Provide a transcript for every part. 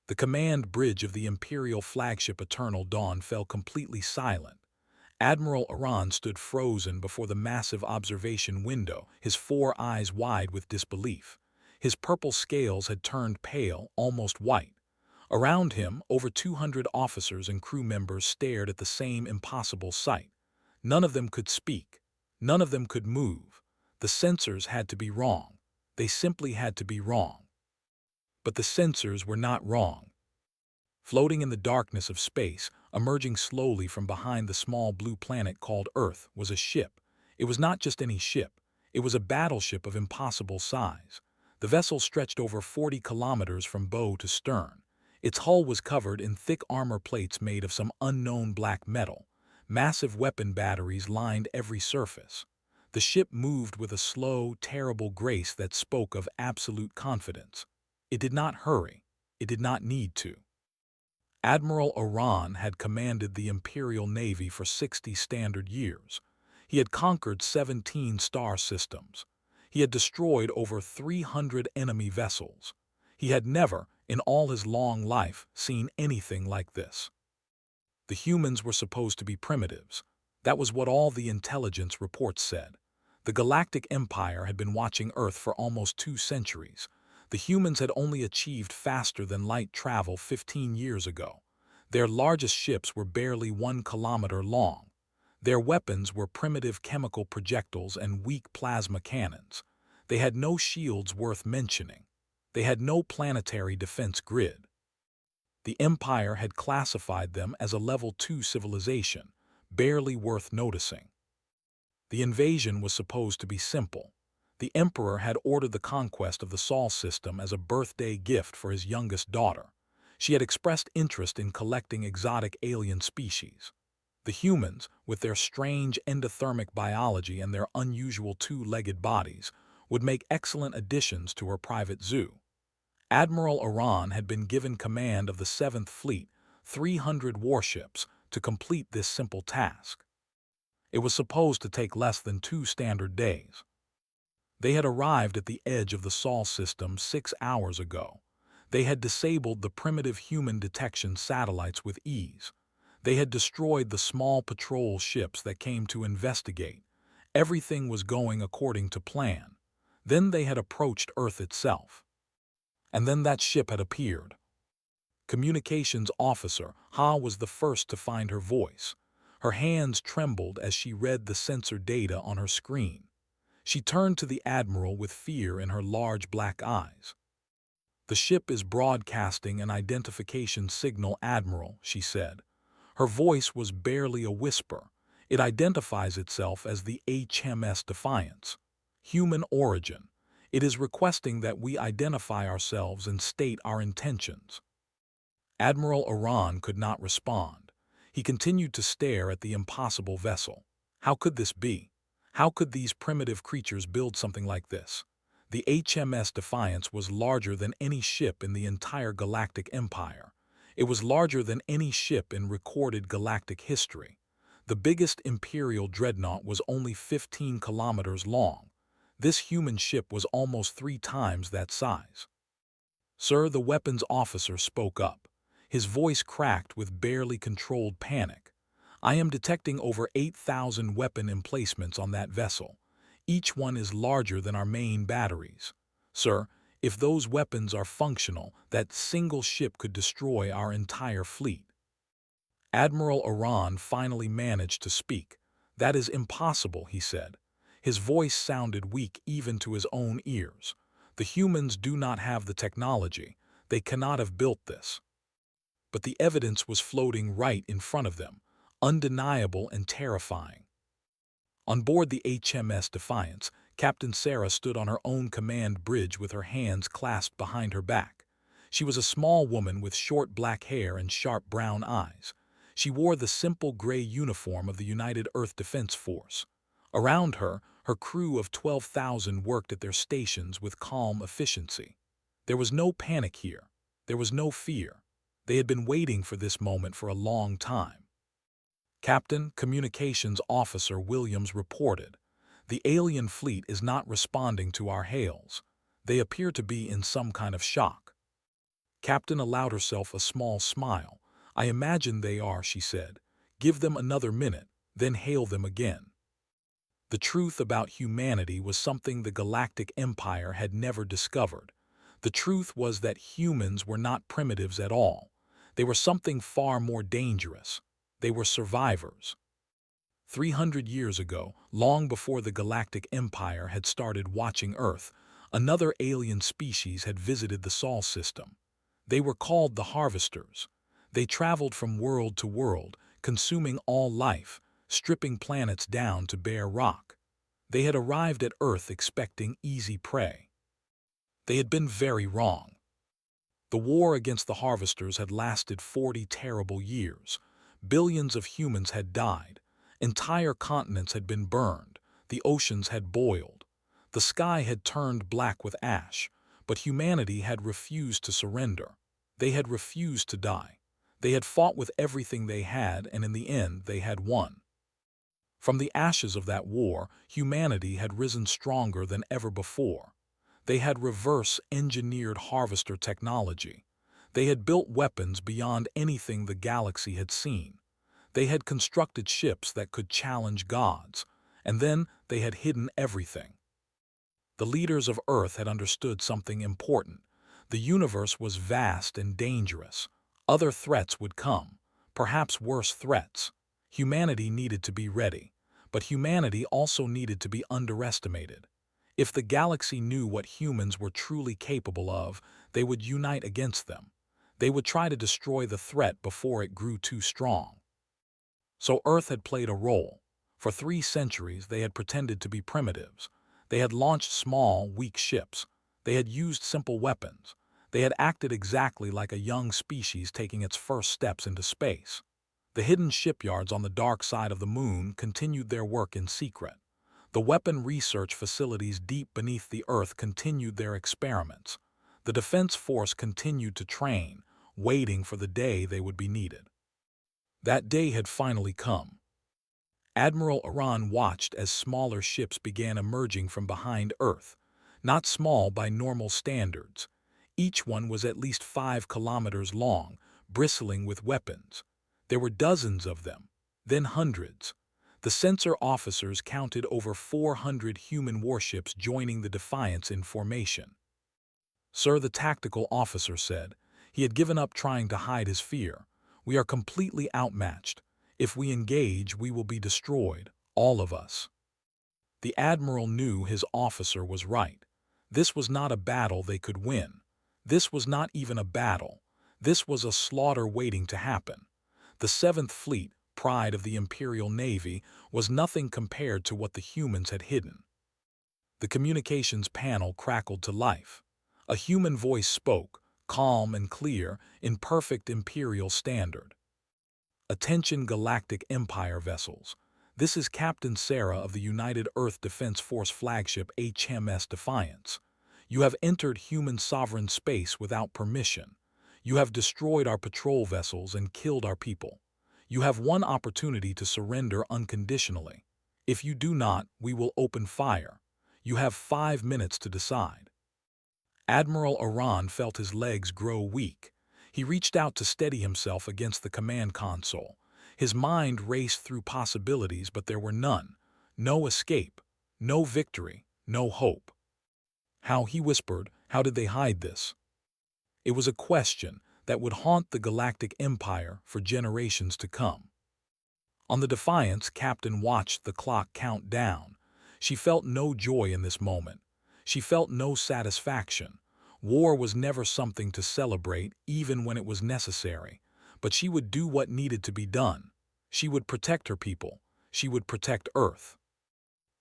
The command bridge of the Imperial flagship Eternal Dawn fell completely silent. Admiral Aran stood frozen before the massive observation window, his four eyes wide with disbelief. His purple scales had turned pale, almost white. Around him, over 200 officers and crew members stared at the same impossible sight. None of them could speak. None of them could move. The sensors had to be wrong. They simply had to be wrong. But the sensors were not wrong. Floating in the darkness of space, emerging slowly from behind the small blue planet called Earth, was a ship. It was not just any ship. It was a battleship of impossible size. The vessel stretched over 40 kilometers from bow to stern. Its hull was covered in thick armor plates made of some unknown black metal. Massive weapon batteries lined every surface. The ship moved with a slow, terrible grace that spoke of absolute confidence. It did not hurry. It did not need to. Admiral Aran had commanded the Imperial Navy for 60 standard years. He had conquered 17 star systems. He had destroyed over 300 enemy vessels. He had never, in all his long life, seen anything like this. The humans were supposed to be primitives. That was what all the intelligence reports said. The Galactic Empire had been watching Earth for almost 2 centuries. The humans had only achieved faster-than-light travel 15 years ago. Their largest ships were barely 1 kilometer long. Their weapons were primitive chemical projectiles and weak plasma cannons. They had no shields worth mentioning. They had no planetary defense grid. The Empire had classified them as a Level 2 civilization, barely worth noticing. The invasion was supposed to be simple. The Emperor had ordered the conquest of the Sol system as a birthday gift for his youngest daughter. She had expressed interest in collecting exotic alien species. The humans, with their strange endothermic biology and their unusual two-legged bodies, would make excellent additions to her private zoo. Admiral Aran had been given command of the 7th Fleet, 300 warships, to complete this simple task. It was supposed to take less than 2 standard days. They had arrived at the edge of the Sol system 6 hours ago. They had disabled the primitive human detection satellites with ease. They had destroyed the small patrol ships that came to investigate. Everything was going according to plan. Then they had approached Earth itself. And then that ship had appeared. Communications Officer Ha was the first to find her voice. Her hands trembled as she read the sensor data on her screen. She turned to the Admiral with fear in her large black eyes. "The ship is broadcasting an identification signal, Admiral," she said. Her voice was barely a whisper. "It identifies itself as the HMS Defiance. Human origin. It is requesting that we identify ourselves and state our intentions." Admiral Aran could not respond. He continued to stare at the impossible vessel. How could this be? How could these primitive creatures build something like this? The HMS Defiance was larger than any ship in the entire Galactic Empire. It was larger than any ship in recorded galactic history. The biggest Imperial dreadnought was only 15 kilometers long. This human ship was almost 3 times that size. "Sir," the weapons officer spoke up. His voice cracked with barely controlled panic. "I am detecting over 8,000 weapon emplacements on that vessel. Each one is larger than our main batteries. Sir, if those weapons are functional, that single ship could destroy our entire fleet." Admiral Aran finally managed to speak. "That is impossible," he said. His voice sounded weak even to his own ears. "The humans do not have the technology. They cannot have built this." But the evidence was floating right in front of them, undeniable and terrifying. On board the HMS Defiance, Captain Sarah stood on her own command bridge with her hands clasped behind her back. She was a small woman with short black hair and sharp brown eyes. She wore the simple gray uniform of the United Earth Defense Force. Around her, her crew of 12,000 worked at their stations with calm efficiency. There was no panic here. There was no fear. They had been waiting for this moment for a long time. "Captain," Communications Officer Williams reported, "the alien fleet is not responding to our hails. They appear to be in some kind of shock." Captain allowed herself a small smile. "I imagine they are," she said. "Give them another minute, then hail them again." The truth about humanity was something the Galactic Empire had never discovered. The truth was that humans were not primitives at all. They were something far more dangerous. They were survivors. 300 years ago, long before the Galactic Empire had started watching Earth, another alien species had visited the Sol system. They were called the Harvesters. They traveled from world to world, consuming all life, stripping planets down to bare rock. They had arrived at Earth expecting easy prey. They had been very wrong. The war against the Harvesters had lasted 40 terrible years. Billions of humans had died. Entire continents had been burned. The oceans had boiled. The sky had turned black with ash. But humanity had refused to surrender. They had refused to die. They had fought with everything they had, and in the end they had won. From the ashes of that war, humanity had risen stronger than ever before. They had reverse-engineered harvester technology. They had built weapons beyond anything the galaxy had seen. They had constructed ships that could challenge gods. And then they had hidden everything. The leaders of Earth had understood something important. The universe was vast and dangerous. Other threats would come, perhaps worse threats. Humanity needed to be ready, but humanity also needed to be underestimated. If the galaxy knew what humans were truly capable of, they would unite against them. They would try to destroy the threat before it grew too strong. So Earth had played a role. For 3 centuries they had pretended to be primitives. They had launched small, weak ships. They had used simple weapons. They had acted exactly like a young species taking its first steps into space. The hidden shipyards on the dark side of the moon continued their work in secret. The weapon research facilities deep beneath the Earth continued their experiments. The Defense Force continued to train, waiting for the day they would be needed. That day had finally come. Admiral Iran watched as smaller ships began emerging from behind Earth. Not small by normal standards. Each one was at least 5 kilometers long, bristling with weapons. There were dozens of them, then hundreds. The sensor officers counted over 400 human warships joining the Defiance in formation. "Sir," the tactical officer said. He had given up trying to hide his fear. "We are completely outmatched. If we engage, we will be destroyed, all of us." The admiral knew his officer was right. This was not a battle they could win. This was not even a battle. This was a slaughter waiting to happen. The 7th Fleet, pride of the Imperial Navy, was nothing compared to what the humans had hidden. The communications panel crackled to life. A human voice spoke, calm and clear, in perfect Imperial standard. "Attention Galactic Empire vessels. This is Captain Sarah of the United Earth Defense Force flagship HMS Defiance. You have entered human sovereign space without permission. You have destroyed our patrol vessels and killed our people. You have one opportunity to surrender unconditionally. If you do not, we will open fire. You have 5 minutes to decide." Admiral Iran felt his legs grow weak. He reached out to steady himself against the command console. His mind raced through possibilities, but there were none. No escape, no victory, no hope. How, he whispered, how did they hide this? It was a question that would haunt the Galactic Empire for generations to come. On the Defiance, Captain watched the clock count down. She felt no joy in this moment. She felt no satisfaction. War was never something to celebrate, even when it was necessary. But she would do what needed to be done. She would protect her people. She would protect Earth.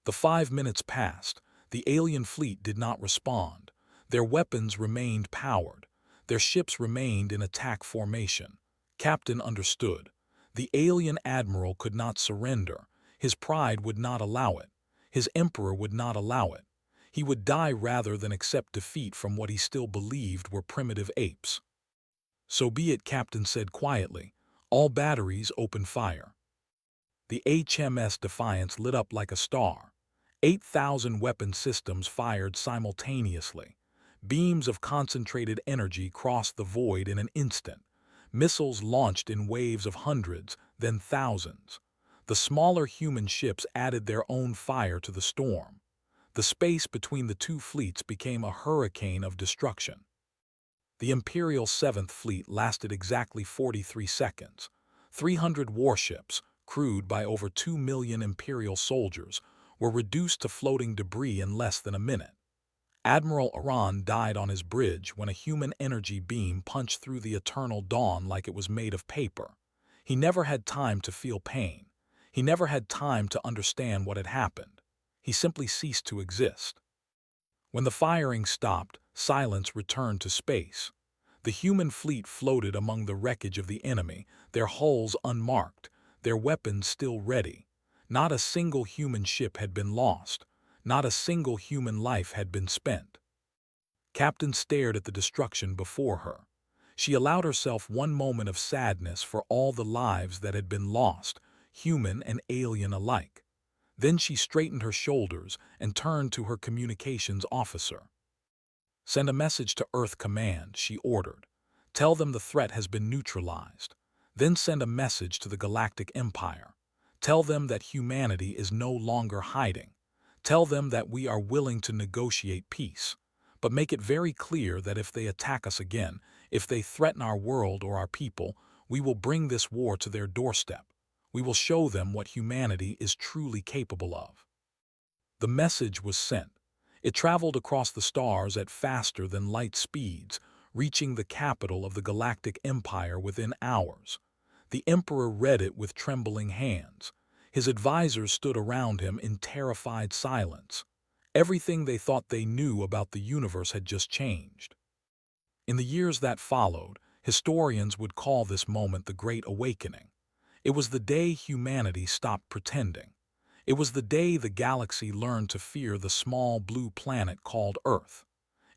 The 5 minutes passed. The alien fleet did not respond. Their weapons remained powered. Their ships remained in attack formation. Captain understood. The alien admiral could not surrender. His pride would not allow it. His emperor would not allow it. He would die rather than accept defeat from what he still believed were primitive apes. "So be it," Captain said quietly. "All batteries open fire." The HMS Defiance lit up like a star. 8,000 weapon systems fired simultaneously. Beams of concentrated energy crossed the void in an instant. Missiles launched in waves of hundreds, then thousands. The smaller human ships added their own fire to the storm. The space between the two fleets became a hurricane of destruction. The Imperial 7th Fleet lasted exactly 43 seconds. 300 warships, crewed by over 2 million Imperial soldiers, were reduced to floating debris in less than a minute. Admiral Aran died on his bridge when a human energy beam punched through the eternal dawn like it was made of paper. He never had time to feel pain. He never had time to understand what had happened. He simply ceased to exist. When the firing stopped, silence returned to space. The human fleet floated among the wreckage of the enemy, their hulls unmarked, their weapons still ready. Not a single human ship had been lost. Not a single human life had been spent. Captain stared at the destruction before her. She allowed herself one moment of sadness for all the lives that had been lost, human and alien alike. Then she straightened her shoulders and turned to her communications officer. "Send a message to Earth Command," she ordered. "Tell them the threat has been neutralized. Then send a message to the Galactic Empire. Tell them that humanity is no longer hiding. Tell them that we are willing to negotiate peace. But make it very clear that if they attack us again, if they threaten our world or our people, we will bring this war to their doorstep. We will show them what humanity is truly capable of." The message was sent. It traveled across the stars at faster than light speeds, reaching the capital of the Galactic Empire within hours. The Emperor read it with trembling hands. His advisors stood around him in terrified silence. Everything they thought they knew about the universe had just changed. In the years that followed, historians would call this moment the Great Awakening. It was the day humanity stopped pretending. It was the day the galaxy learned to fear the small blue planet called Earth.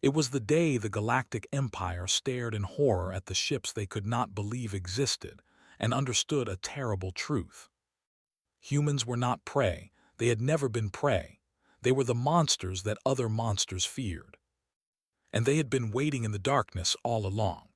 It was the day the Galactic Empire stared in horror at the ships they could not believe existed and understood a terrible truth. Humans were not prey. They had never been prey. They were the monsters that other monsters feared. And they had been waiting in the darkness all along.